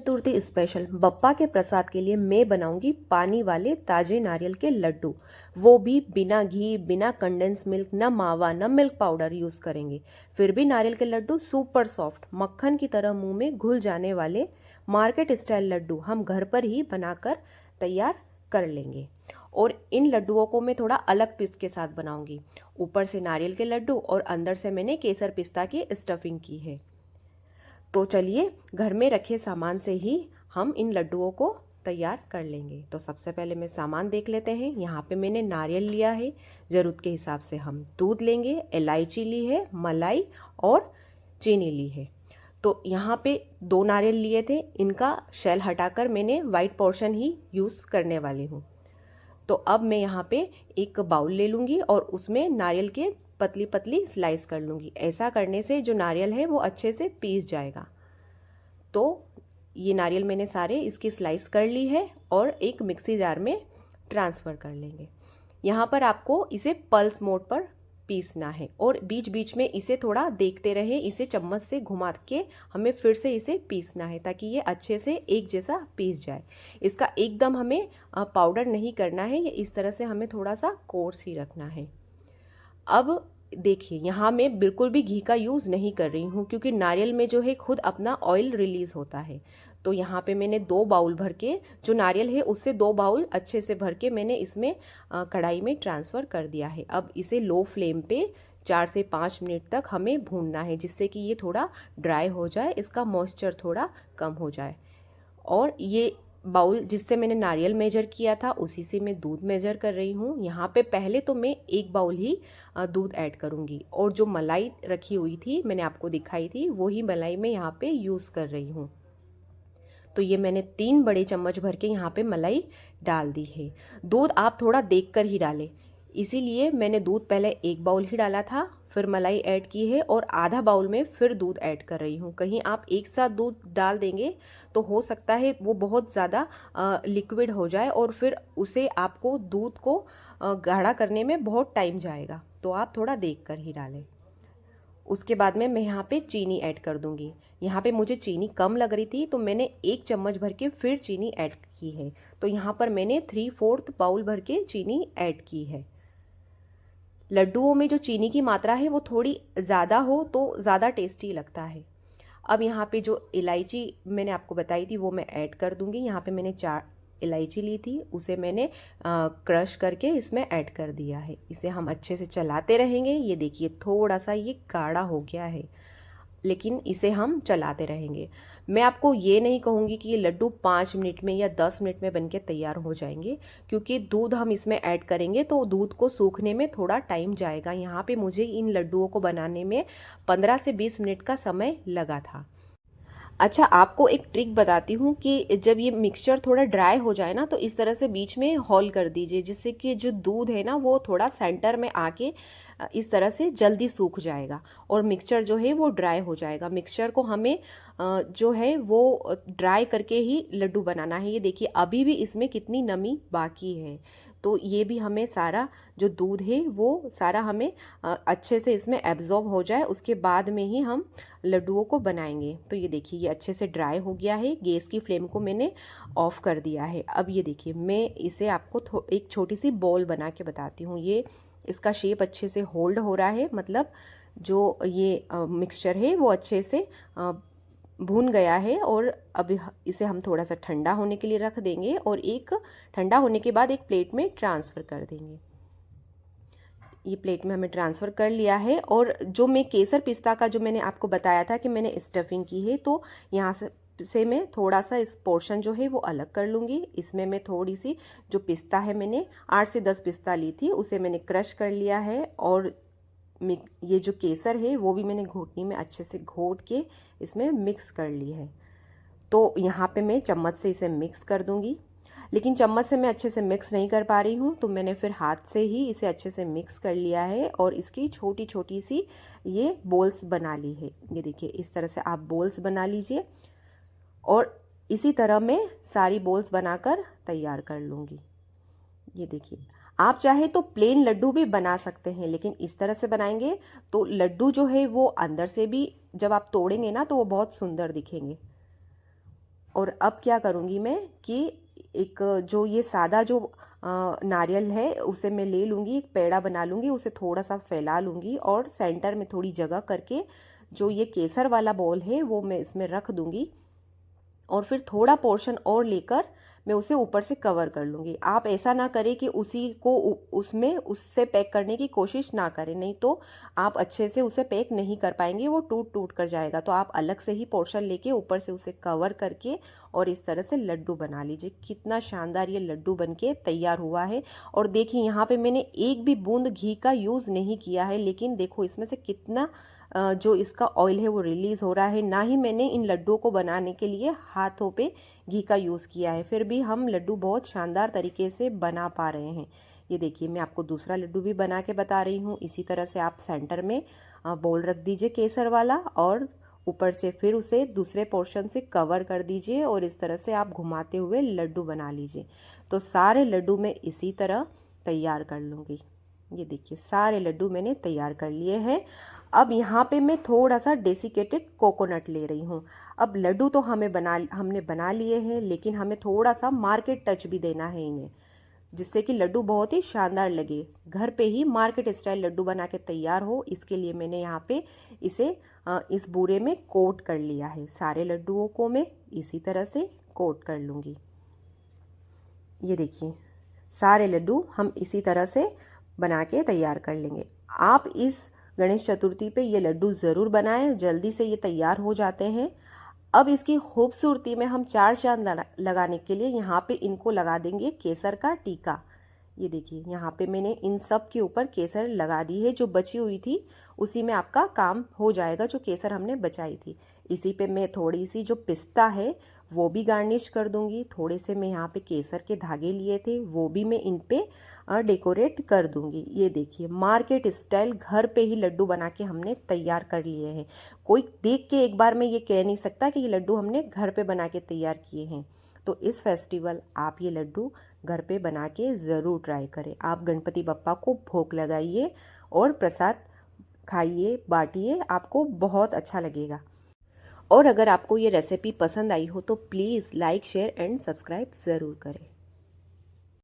चतुर्थी special Bappa के प्रसाद के लिए मैं बनाऊंगी पानी वाले ताजे नारियल के लड्डू। वो भी बिना घी, बिना कंडेंस मिल्क, न मावा न मिल्क पाउडर यूज करेंगे। फिर भी नारियल के लड्डू सुपर सॉफ्ट, मक्खन की तरह मुंह में घुल जाने वाले मार्केट स्टाइल लड्डू हम घर पर ही बनाकर तैयार कर लेंगे। और इन लड्डुओं को मैं थोड़ा अलग ट्विस्ट के साथ बनाऊंगी। ऊपर से नारियल के लड्डू और अंदर से मैंने केसर पिस्ता की स्टफिंग की है। तो चलिए घर में रखे सामान से ही हम इन लड्डुओं को तैयार कर लेंगे। तो सबसे पहले मैं सामान देख लेते हैं। यहाँ पे मैंने नारियल लिया है, ज़रूरत के हिसाब से हम दूध लेंगे, इलायची ली है, मलाई और चीनी ली है। तो यहाँ पे 2 नारियल लिए थे, इनका शेल हटाकर मैंने वाइट पोर्शन ही यूज़ करने वाली हूँ। तो अब मैं यहाँ पे एक बाउल ले लूँगी और उसमें नारियल के पतली पतली स्लाइस कर लूँगी। ऐसा करने से जो नारियल है वो अच्छे से पीस जाएगा। तो ये नारियल मैंने सारे इसकी स्लाइस कर ली है और एक मिक्सी जार में ट्रांसफ़र कर लेंगे। यहाँ पर आपको इसे पल्स मोड पर पीसना है और बीच बीच में इसे थोड़ा देखते रहे, इसे चम्मच से घुमा के हमें फिर से इसे पीसना है ताकि ये अच्छे से एक जैसा पीस जाए। इसका एकदम हमें पाउडर नहीं करना है, ये इस तरह से हमें थोड़ा सा कोर्स ही रखना है। अब देखिए यहाँ मैं बिल्कुल भी घी का यूज़ नहीं कर रही हूँ क्योंकि नारियल में जो है खुद अपना ऑयल रिलीज़ होता है। तो यहाँ पे मैंने 2 बाउल भर के, जो नारियल है उससे 2 बाउल अच्छे से भर के मैंने इसमें कढ़ाई में ट्रांसफ़र कर दिया है। अब इसे लो फ्लेम पे 4 से 5 मिनट तक हमें भूनना है, जिससे कि ये थोड़ा ड्राई हो जाए, इसका मॉइस्चर थोड़ा कम हो जाए। और ये बाउल जिससे मैंने नारियल मेजर किया था उसी से मैं दूध मेजर कर रही हूँ। यहाँ पे पहले तो मैं 1 बाउल ही दूध ऐड करूँगी और जो मलाई रखी हुई थी मैंने आपको दिखाई थी वही मलाई मैं यहाँ पे यूज़ कर रही हूँ। तो ये मैंने 3 बड़े चम्मच भर के यहाँ पे मलाई डाल दी है। दूध आप थोड़ा देख कर ही डालें, इसीलिए मैंने दूध पहले 1 बाउल ही डाला था, फिर मलाई ऐड की है और आधा बाउल में फिर दूध ऐड कर रही हूँ। कहीं आप एक साथ दूध डाल देंगे तो हो सकता है वो बहुत ज़्यादा लिक्विड हो जाए और फिर उसे आपको दूध को गाढ़ा करने में बहुत टाइम जाएगा। तो आप थोड़ा देख कर ही डालें। उसके बाद में मैं यहाँ पे चीनी ऐड कर दूँगी। यहाँ पे मुझे चीनी कम लग रही थी तो मैंने 1 चम्मच भर के फिर चीनी ऐड की है। तो यहाँ पर मैंने 3/4 बाउल भर के चीनी ऐड की है। लड्डुओं में जो चीनी की मात्रा है वो थोड़ी ज़्यादा हो तो ज़्यादा टेस्टी लगता है। अब यहाँ पे जो इलायची मैंने आपको बताई थी वो मैं ऐड कर दूँगी। यहाँ पे मैंने 4 इलायची ली थी, उसे मैंने क्रश करके इसमें ऐड कर दिया है। इसे हम अच्छे से चलाते रहेंगे। ये देखिए थोड़ा सा ये गाढ़ा हो गया है, लेकिन इसे हम चलाते रहेंगे। मैं आपको ये नहीं कहूँगी कि ये लड्डू 5 मिनट में या 10 मिनट में बनके तैयार हो जाएंगे, क्योंकि दूध हम इसमें ऐड करेंगे तो दूध को सूखने में थोड़ा टाइम जाएगा। यहाँ पे मुझे इन लड्डुओं को बनाने में 15 से 20 मिनट का समय लगा था। अच्छा, आपको एक ट्रिक बताती हूँ कि जब ये मिक्सचर थोड़ा ड्राई हो जाए ना तो इस तरह से बीच में होल कर दीजिए, जिससे कि जो दूध है ना वो थोड़ा सेंटर में आके इस तरह से जल्दी सूख जाएगा और मिक्सचर जो है वो ड्राई हो जाएगा। मिक्सचर को हमें जो है वो ड्राई करके ही लड्डू बनाना है। ये देखिए अभी भी इसमें कितनी नमी बाकी है, तो ये भी हमें सारा जो दूध है वो सारा हमें अच्छे से इसमें एब्जॉर्ब हो जाए, उसके बाद में ही हम लड्डुओं को बनाएंगे। तो ये देखिए ये अच्छे से ड्राई हो गया है। गैस की फ्लेम को मैंने ऑफ कर दिया है। अब ये देखिए मैं इसे आपको एक छोटी सी बॉल बना के बताती हूँ। ये इसका शेप अच्छे से होल्ड हो रहा है, मतलब जो ये मिक्सचर है वो अच्छे से भून गया है। और अब इसे हम थोड़ा सा ठंडा होने के लिए रख देंगे और एक ठंडा होने के बाद एक प्लेट में ट्रांसफ़र कर देंगे। ये प्लेट में हमें ट्रांसफ़र कर लिया है। और जो मैं केसर पिस्ता का जो मैंने आपको बताया था कि मैंने स्टफिंग की है, तो यहाँ से मैं थोड़ा सा इस पोर्शन जो है वो अलग कर लूँगी। इसमें मैं थोड़ी सी जो पिस्ता है, मैंने 8 से 10 पिस्ता ली थी, उसे मैंने क्रश कर लिया है। और ये जो केसर है वो भी मैंने घोटनी में अच्छे से घोट के इसमें मिक्स कर ली है। तो यहाँ पे मैं चम्मच से इसे मिक्स कर दूँगी, लेकिन चम्मच से मैं अच्छे से मिक्स नहीं कर पा रही हूँ, तो मैंने फिर हाथ से ही इसे अच्छे से मिक्स कर लिया है और इसकी छोटी छोटी सी ये बॉल्स बना ली है। ये देखिए इस तरह से आप बॉल्स बना लीजिए और इसी तरह मैं सारी बॉल्स बनाकर तैयार कर लूँगी। ये देखिए आप चाहे तो प्लेन लड्डू भी बना सकते हैं, लेकिन इस तरह से बनाएंगे तो लड्डू जो है वो अंदर से भी जब आप तोड़ेंगे ना तो वो बहुत सुंदर दिखेंगे। और अब क्या करूँगी मैं कि एक जो ये सादा जो नारियल है उसे मैं ले लूँगी, एक पेड़ा बना लूँगी, उसे थोड़ा सा फैला लूँगी और सेंटर में थोड़ी जगह करके जो ये केसर वाला बॉल है वो मैं इसमें रख दूँगी और फिर थोड़ा पोर्शन और लेकर मैं उसे ऊपर से कवर कर लूँगी। आप ऐसा ना करें कि उसी को उसमें उससे पैक करने की कोशिश ना करें, नहीं तो आप अच्छे से उसे पैक नहीं कर पाएंगे, वो टूट टूट कर जाएगा। तो आप अलग से ही पोर्शन लेके ऊपर से उसे कवर करके और इस तरह से लड्डू बना लीजिए। कितना शानदार ये लड्डू बनके तैयार हुआ है। और देखिए यहाँ पे मैंने एक भी बूंद घी का यूज़ नहीं किया है, लेकिन देखो इसमें से कितना जो इसका ऑयल है वो रिलीज़ हो रहा है। ना ही मैंने इन लड्डुओं को बनाने के लिए हाथों पे घी का यूज़ किया है, फिर भी हम लड्डू बहुत शानदार तरीके से बना पा रहे हैं। ये देखिए मैं आपको दूसरा लड्डू भी बना के बता रही हूँ। इसी तरह से आप सेंटर में बोल रख दीजिए केसर वाला और ऊपर से फिर उसे दूसरे पोर्शन से कवर कर दीजिए और इस तरह से आप घुमाते हुए लड्डू बना लीजिए। तो सारे लड्डू मैं इसी तरह तैयार कर लूँगी। ये देखिए सारे लड्डू मैंने तैयार कर लिए हैं। अब यहाँ पे मैं थोड़ा सा डेसिकेटेड कोकोनट ले रही हूँ। अब लड्डू तो हमने बना लिए हैं, लेकिन हमें थोड़ा सा मार्केट टच भी देना है इन्हें, जिससे कि लड्डू बहुत ही शानदार लगे। घर पे ही मार्केट स्टाइल लड्डू बना के तैयार हो, इसके लिए मैंने यहाँ पे इसे इस बूरे में कोट कर लिया है। सारे लड्डुओं को मैं इसी तरह से कोट कर लूँगी। ये देखिए सारे लड्डू हम इसी तरह से बना के तैयार कर लेंगे। आप इस गणेश चतुर्थी पे ये लड्डू ज़रूर बनाएं, जल्दी से ये तैयार हो जाते हैं। अब इसकी खूबसूरती में हम चार चांद लगाने के लिए यहाँ पे इनको लगा देंगे केसर का टीका। ये देखिए यहाँ पे मैंने इन सब के ऊपर केसर लगा दी है। जो बची हुई थी उसी में आपका काम हो जाएगा, जो केसर हमने बचाई थी। इसी पे मैं थोड़ी सी जो पिस्ता है वो भी गार्निश कर दूंगी। थोड़े से मैं यहाँ पे केसर के धागे लिए थे वो भी मैं इन पे डेकोरेट कर दूंगी। ये देखिए मार्केट स्टाइल घर पे ही लड्डू बना के हमने तैयार कर लिए हैं। कोई देख के एक बार में ये कह नहीं सकता कि ये लड्डू हमने घर पे बना के तैयार किए हैं। तो इस फेस्टिवल आप ये लड्डू घर पे बना के ज़रूर ट्राई करें। आप गणपति बप्पा को भोग लगाइए और प्रसाद खाइए, बांटिए, आपको बहुत अच्छा लगेगा। और अगर आपको ये रेसिपी पसंद आई हो तो please like, share and subscribe ज़रूर करें।